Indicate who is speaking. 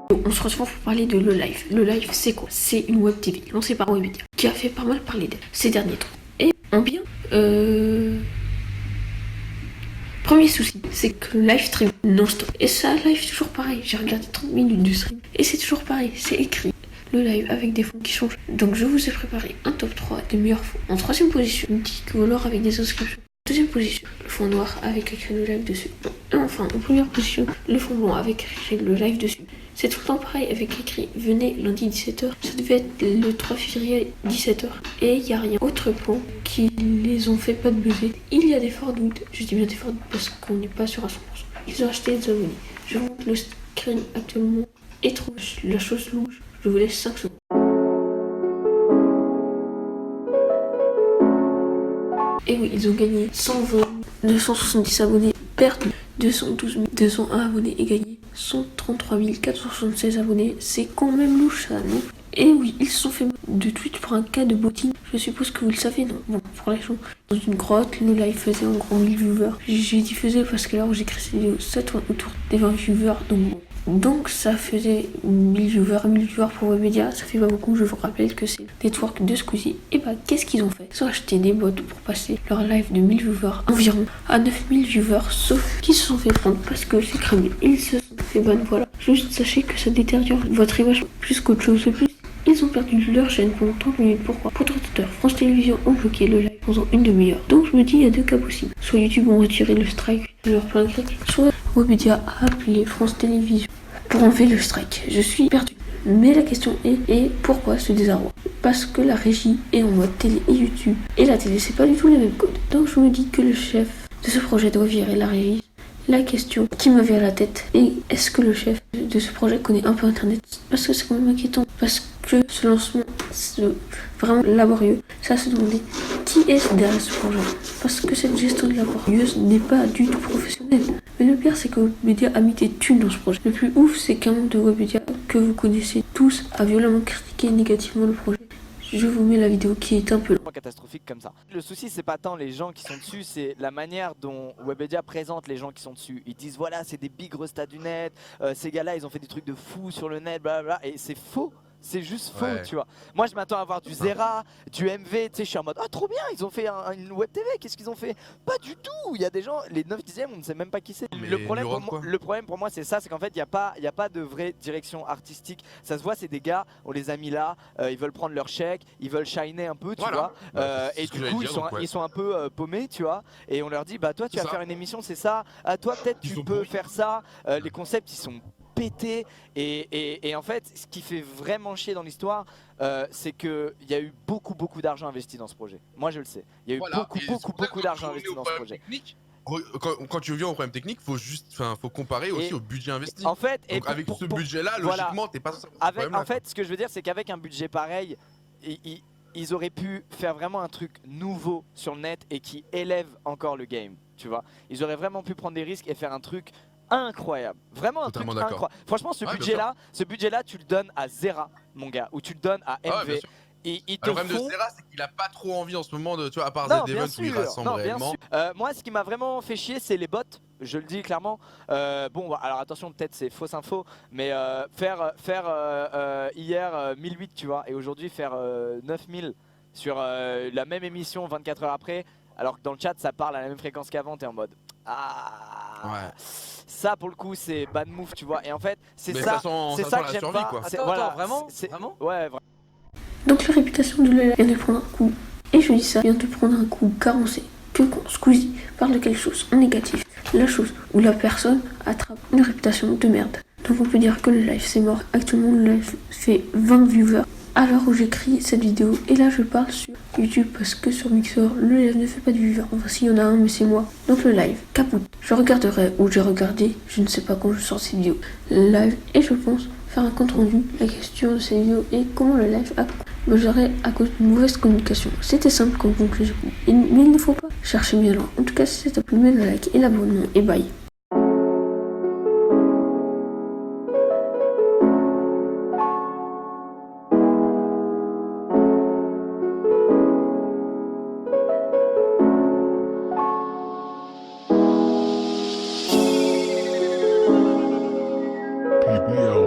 Speaker 1: On se retrouve pour parler de Le Live. Le Live, c'est quoi? C'est une web TV lancée par Webedia qui a fait pas mal parler d'elle ces derniers temps. Et en bien, premier souci, c'est que le live stream non-stop. Et ça, live, toujours pareil. J'ai regardé 30 minutes de stream et c'est toujours pareil. C'est écrit. Le live avec des fonds qui changent. Donc je vous ai préparé un top 3 des meilleurs fonds. En troisième position, une petite color avec des inscriptions. Deuxième position, le fond noir avec écrit le live dessus. Et enfin, en première position, le fond blanc avec écrit le live dessus. C'est tout le temps pareil avec écrit venez lundi 17h. Ça devait être le 3 février 17h. Et il n'y a rien. Autre point qui les ont fait pas de buzzer. Il y a des forts doutes. Je dis bien des forts doutes parce qu'on n'est pas sûr à 100%. Ils ont acheté des abonnés. Je vous montre le screen actuellement. Et trouve la chose louche. Je vous laisse 5 secondes. Et oui, ils ont gagné 120, 270 abonnés, perdu 212 201 abonnés et gagné 133 476 abonnés. C'est quand même louche ça, non? Et oui, ils se sont fait de tweets pour un cas de botting. Je suppose que vous le savez, non? Bon, pour les gens, dans une grotte, le live faisait en gros 1000 viewers. J'ai dit faisait parce que là où j'ai créé cette vidéo, ça tourne autour des 20 viewers, donc bon. Donc ça faisait 1000 viewers pour Webedia, ça fait pas beaucoup, je vous rappelle que c'est Network de Squeezie. Et bah qu'est-ce qu'ils ont fait? Ils ont acheté des bots pour passer leur live de 1000 viewers environ à 9000 viewers, sauf qu'ils se sont fait prendre parce que c'est cramé. Ils se sont fait ban, voilà. Juste sachez que ça détériore votre image plus qu'autre chose de plus. Ils ont perdu leur chaîne pendant 30 minutes. Pourquoi? Pour Twitter, France Télévisions ont bloqué le live pendant une demi-heure. Donc je me dis il y a deux cas possibles. Soit YouTube ont retiré le strike de leur plein gré, soit Webedia a appelé France Télévisions pour enlever le strike. Je suis perdu. Mais la question est pourquoi ce désarroi? Parce que la régie est en mode télé et YouTube. Et la télé, c'est pas du tout les mêmes codes. Donc je me dis que le chef de ce projet doit virer la régie. La question qui me vient à la tête est est-ce que le chef de ce projet connaît un peu internet? Parce que c'est quand même inquiétant. Parce que ce lancement, c'est vraiment laborieux. Ça se demander qui est derrière ce projet. Parce que cette gestion laborieuse n'est pas du tout professionnelle. Mais le pire, c'est que Webedia a mis des thunes dans ce projet. Le plus ouf, c'est qu'un membre de Webedia que vous connaissez tous a violemment critiqué négativement le projet. Je vous mets la vidéo qui est un peu longue.
Speaker 2: Catastrophique comme ça. Le souci, c'est pas tant les gens qui sont dessus, c'est la manière dont Webedia présente les gens qui sont dessus. Ils disent voilà, c'est des big restats du net, ces gars-là, ils ont fait des trucs de fous sur le net, blablabla, et c'est faux. C'est juste faux, tu vois. Moi, je m'attends à voir du Zera, du MV, tu sais, je suis en mode ah, trop bien, ils ont fait une web TV, qu'est-ce qu'ils ont fait? Pas du tout. Il y a des gens, les 9 dixièmes, on ne sait même pas qui c'est. Le problème pour moi, c'est ça, c'est qu'en fait, il n'y a pas de vraie direction artistique. Ça se voit, c'est des gars, on les a mis là, ils veulent prendre leur chèque, ils veulent shiner un peu, tu vois. Et du coup, ils sont un peu paumés, tu vois. Et on leur dit, bah toi, tu vas faire une émission, c'est ça. À toi, peut-être, tu peux faire ça. Les concepts, ils sont pété et en fait ce qui fait vraiment chier dans l'histoire c'est qu'il y a eu beaucoup d'argent investi dans ce projet. Moi je le sais, il y a eu beaucoup d'argent investi dans ce projet.
Speaker 3: Quand tu viens au problème technique, faut comparer aussi au budget investi.
Speaker 2: En fait,
Speaker 3: donc avec ce budget là, logiquement t'es pas censé avoir ce problème là.
Speaker 2: En fait ce que je veux dire c'est qu'avec un budget pareil, ils auraient pu faire vraiment un truc nouveau sur le net et qui élève encore le game, tu vois. Ils auraient vraiment pu prendre des risques et faire un truc incroyable, vraiment un truc incroyable. Franchement, ce budget-là, tu le donnes à Zera, mon gars, ou tu le donnes à MV.
Speaker 3: Le problème de Zera, c'est qu'il a pas trop envie en ce moment de, tu vois, à part des events où il rassemble réellement.
Speaker 2: Moi, ce qui m'a vraiment fait chier, c'est les bots. Je le dis clairement. Bon, alors attention, peut-être c'est fausse info, mais faire hier 1008, tu vois, et aujourd'hui faire 9000 sur la même émission 24 heures après. Alors que dans le chat ça parle à la même fréquence qu'avant, t'es en mode ça pour le coup c'est bad move, tu vois. Et en fait c'est ça que j'aime pas.
Speaker 4: Attends, vraiment
Speaker 2: ouais, vraiment.
Speaker 1: Donc la réputation de Lola vient de prendre un coup. Et je dis ça vient de prendre un coup car on sait que quand Squeezie parle de quelque chose en négatif, la chose où la personne attrape une réputation de merde. Donc on peut dire que le live c'est mort. Actuellement le live fait 20 viewers à l'heure où j'écris cette vidéo. Et là je parle sur YouTube parce que sur Mixer le live ne fait pas de viewers. Enfin s'il y en a un mais c'est moi. Donc le live capote. Je regarderai ou j'ai regardé, je ne sais pas quand je sors cette vidéo, le live, et je pense faire un compte rendu. La question de cette vidéo est comment le live a mesuré à cause d'une mauvaise communication. C'était simple comme conclusion, mais il ne faut pas chercher bien loin. En tout cas si c'est ta plu, mets le like et l'abonnement et bye.
Speaker 5: PBL.